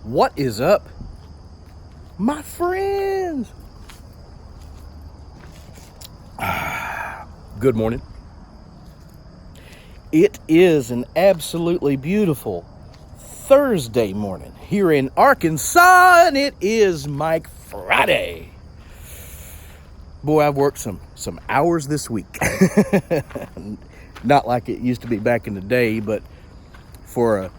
What is up, my friends? Good morning. It is an absolutely beautiful Thursday morning here in Arkansas, and it is Mike Friday. Boy, I've worked some hours this week. Not like it used to be back in the day, but for a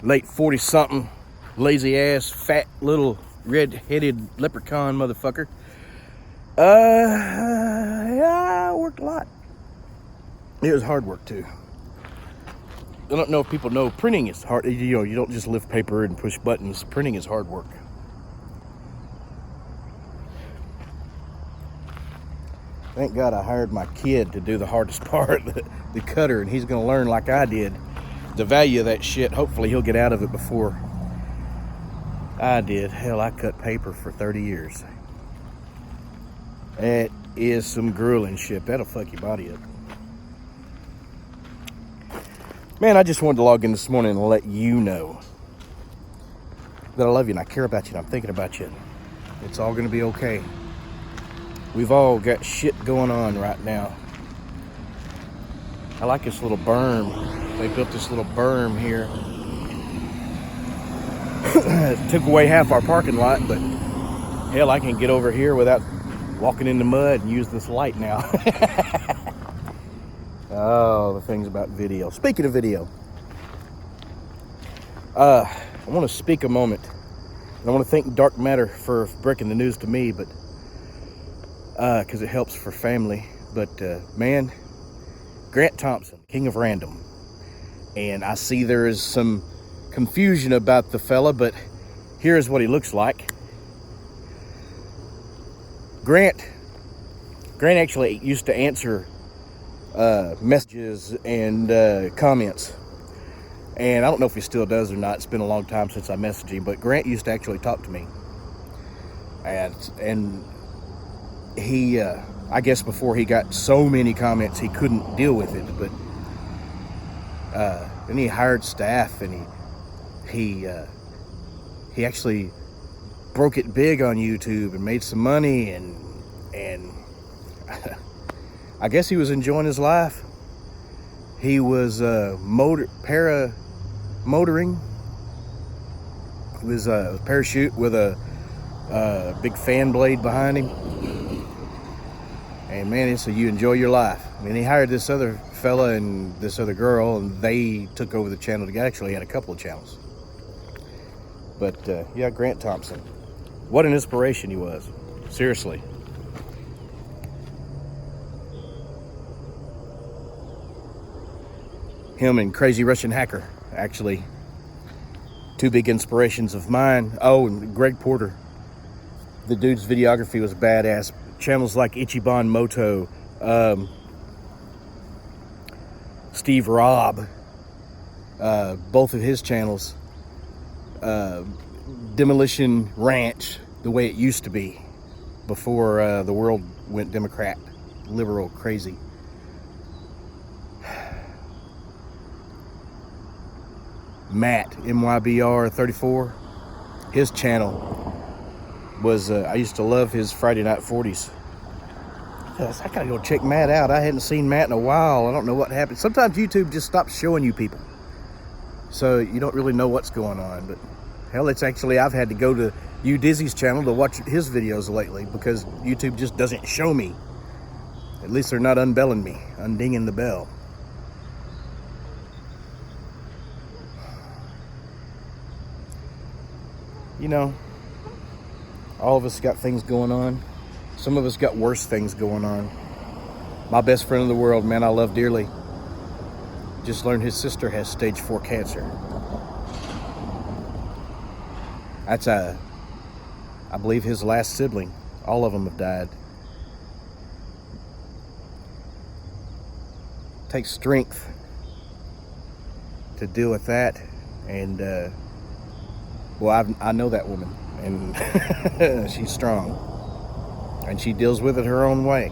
late 40-something, lazy-ass, fat, little, red-headed leprechaun motherfucker, yeah, I worked a lot. It was hard work, too. I don't know if people know printing is hard. You know, you don't just lift paper and push buttons. Printing is hard work. Thank God I hired my kid to do the hardest part, the cutter, and he's going to learn like I did the value of that shit. Hopefully he'll get out of it before I did. Hell, I cut paper for 30 years. That is some grueling shit. That'll fuck your body up. Man, I just wanted to log in this morning and let you know that I love you and I care about you and I'm thinking about you. It's all going to be okay. We've all got shit going on right now. I like this little berm. They built this little berm here. It took away half our parking lot, but hell, I can get over here without walking in the mud and use this light now. Oh, the things about video. Speaking of video, I want to speak a moment. I want to thank Dark Matter for breaking the news to me, but because it helps for family. But man, Grant Thompson, King of Random. And I see there is some confusion about the fella, but here's what he looks like. Grant actually used to answer messages and comments. And I don't know if he still does or not. It's been a long time since I messaged him, but Grant used to actually talk to me. And he, I guess before he got so many comments, he couldn't deal with it, but then he hired staff, and he actually broke it big on YouTube and made some money, and I guess he was enjoying his life. He was para motoring. It was a parachute with a big fan blade behind him. And man, so you enjoy your life. I mean, he hired this other fella and this other girl, and they took over the channel together. Actually, he had a couple of channels. But yeah, Grant Thompson. What an inspiration he was. Seriously. Him and Crazy Russian Hacker, actually. Two big inspirations of mine. Oh, and Greg Porter. The dude's videography was badass. Channels like Ichiban Moto, Steve Robb, both of his channels, Demolition Ranch, the way it used to be before the world went Democrat, liberal, crazy. Matt, MYBR34, his channel was, I used to love his Friday Night 40s. Yes, I gotta go check Matt out. I hadn't seen Matt in a while. I don't know what happened. Sometimes YouTube just stops showing you people, so you don't really know what's going on. But hell, it's actually, I've had to go to Dizzy's channel to watch his videos lately because YouTube just doesn't show me. At least they're not unbelling me, undinging the bell. You know, all of us got things going on. Some of us got worse things going on. My best friend in the world, man, I love dearly, just learned his sister has stage 4 cancer. That's I believe his last sibling. All of them have died. It takes strength to deal with that. And well, I know that woman, and she's strong, and she deals with it her own way.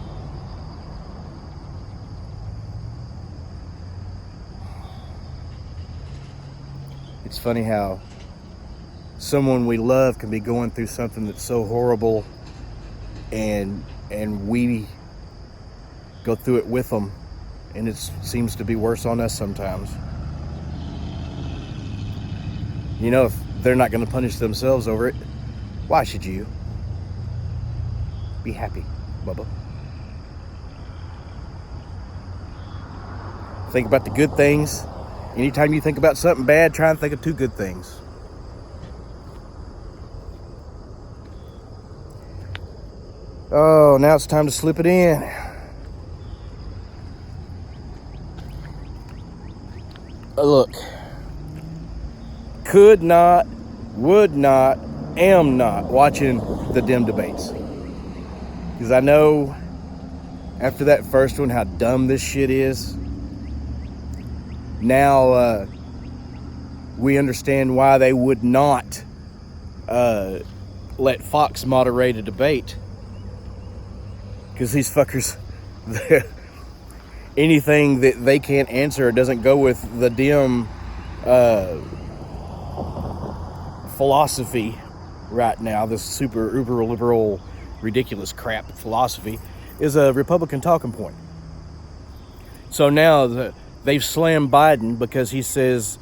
It's funny how someone we love can be going through something that's so horrible, and we go through it with them, and it seems to be worse on us sometimes. You know, if they're not going to punish themselves over it, why should you? Be happy, Bubba. Think about the good things. Anytime you think about something bad, try and think of two good things. Oh, now it's time to slip it in. Look. Could not, would not, am not watching the Dem debates. Because I know after that first one how dumb this shit is. Now we understand why they would not let Fox moderate a debate. Because these fuckers, anything that they can't answer doesn't go with the Dem philosophy right now. This super uber liberal ridiculous crap philosophy is a Republican talking point. So now they've slammed Biden because he says,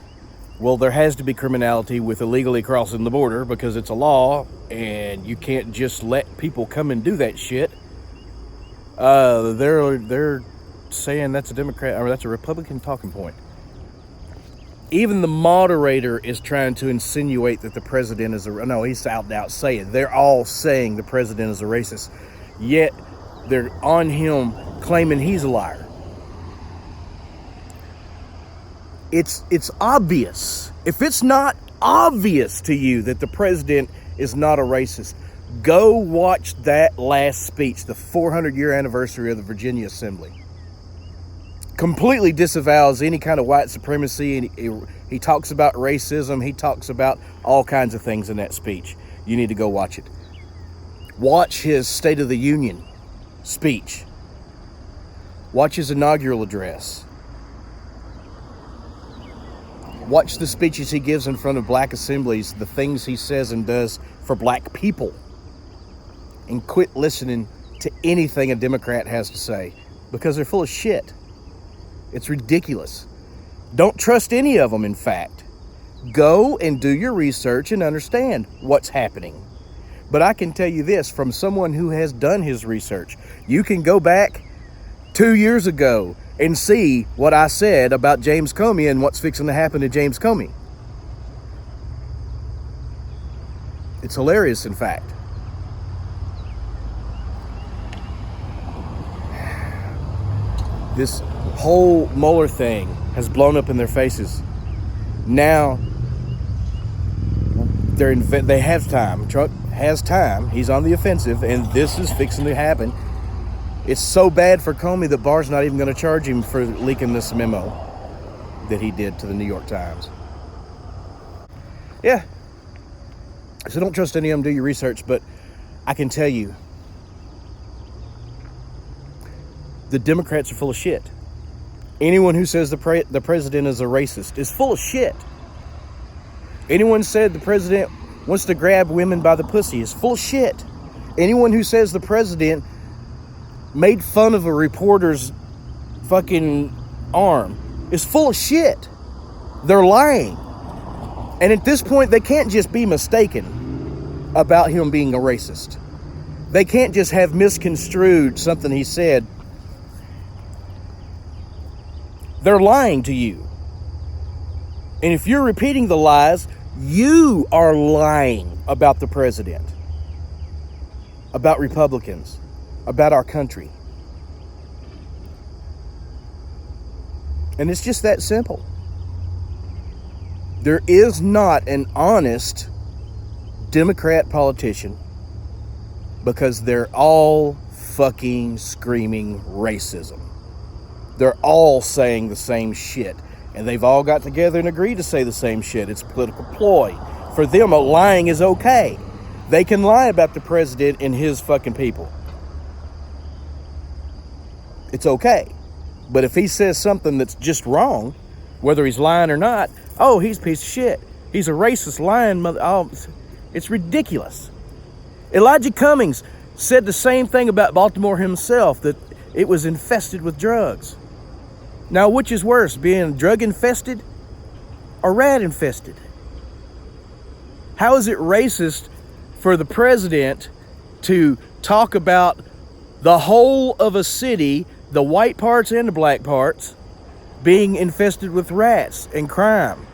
well, there has to be criminality with illegally crossing the border because it's a law and you can't just let people come and do that shit. They're saying that's a Democrat, or that's a Republican talking point. Even the moderator is trying to insinuate that the president is he's out and out saying, they're all saying the president is a racist. Yet they're on him claiming he's a liar. It's obvious. If it's not obvious to you that the president is not a racist, go watch that last speech, the 400-year anniversary of the Virginia Assembly. Completely disavows any kind of white supremacy. He talks about racism. He talks about all kinds of things in that speech. You need to go watch it. Watch his State of the Union speech. Watch his inaugural address. Watch the speeches he gives in front of black assemblies, the things he says and does for black people. And quit listening to anything a Democrat has to say, because they're full of shit. It's ridiculous. Don't trust any of them, in fact. Go and do your research and understand what's happening. But I can tell you this from someone who has done his research. You can go back 2 years ago and see what I said about James Comey and what's fixing to happen to James Comey. It's hilarious, in fact. This whole Mueller thing has blown up in their faces. Now they have time. Trump has time. He's on the offensive, and this is fixing to happen. It's so bad for Comey that Barr's not even going to charge him for leaking this memo that he did to the New York Times. Yeah. So don't trust any of them. Do your research, but I can tell you, the Democrats are full of shit. Anyone who says the president is a racist is full of shit. Anyone said the president wants to grab women by the pussy is full of shit. Anyone who says the president made fun of a reporter's fucking arm is full of shit. They're lying. And at this point, they can't just be mistaken about him being a racist. They can't just have misconstrued something he said. They're lying to you. And if you're repeating the lies, you are lying about the president, about Republicans, about our country. And it's just that simple. There is not an honest Democrat politician because they're all fucking screaming racism. They're all saying the same shit. And they've all got together and agreed to say the same shit. It's a political ploy. For them, lying is okay. They can lie about the president and his fucking people. It's okay. But if he says something that's just wrong, whether he's lying or not, oh, he's a piece of shit. He's a racist, lying mother. Oh, it's ridiculous. Elijah Cummings said the same thing about Baltimore himself, that it was infested with drugs. Now, which is worse, being drug infested or rat infested? How is it racist for the president to talk about the whole of a city, the white parts and the black parts, being infested with rats and crime,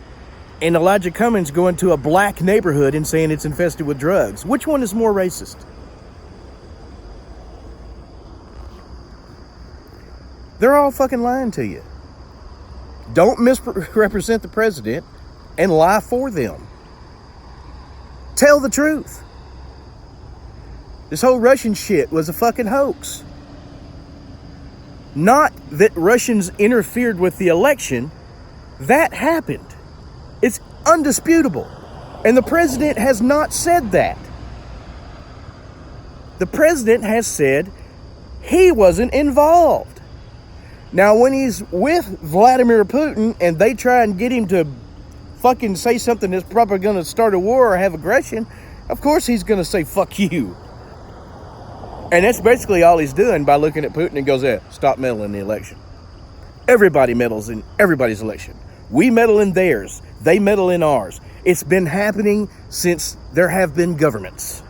and Elijah Cummings going to a black neighborhood and saying it's infested with drugs? Which one is more racist? They're all fucking lying to you. Don't misrepresent the president and lie for them. Tell the truth. This whole Russian shit was a fucking hoax. Not that Russians interfered with the election. That happened. It's undisputable. And the president has not said that. The president has said he wasn't involved. Now, when he's with Vladimir Putin and they try and get him to fucking say something that's probably going to start a war or have aggression, of course he's going to say, fuck you. And that's basically all he's doing by looking at Putin and goes, stop meddling in the election. Everybody meddles in everybody's election. We meddle in theirs. They meddle in ours. It's been happening since there have been governments.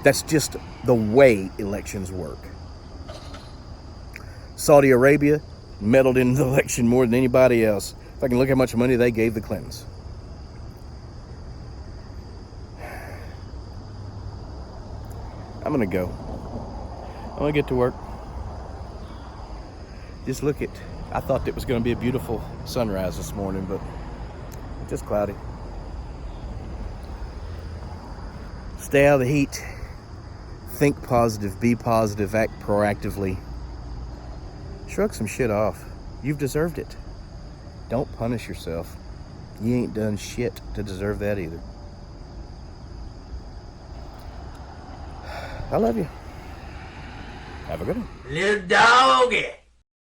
That's just the way elections work. Saudi Arabia meddled in the election more than anybody else. If I can look how much money they gave the Clintons. I'm gonna go. I'm gonna get to work. Just look at, I thought it was gonna be a beautiful sunrise this morning, but it's just cloudy. Stay out of the heat. Think positive, be positive, act proactively. Shrug some shit off. You've deserved it. Don't punish yourself. You ain't done shit to deserve that either. I love you. Have a good one. Little doggy.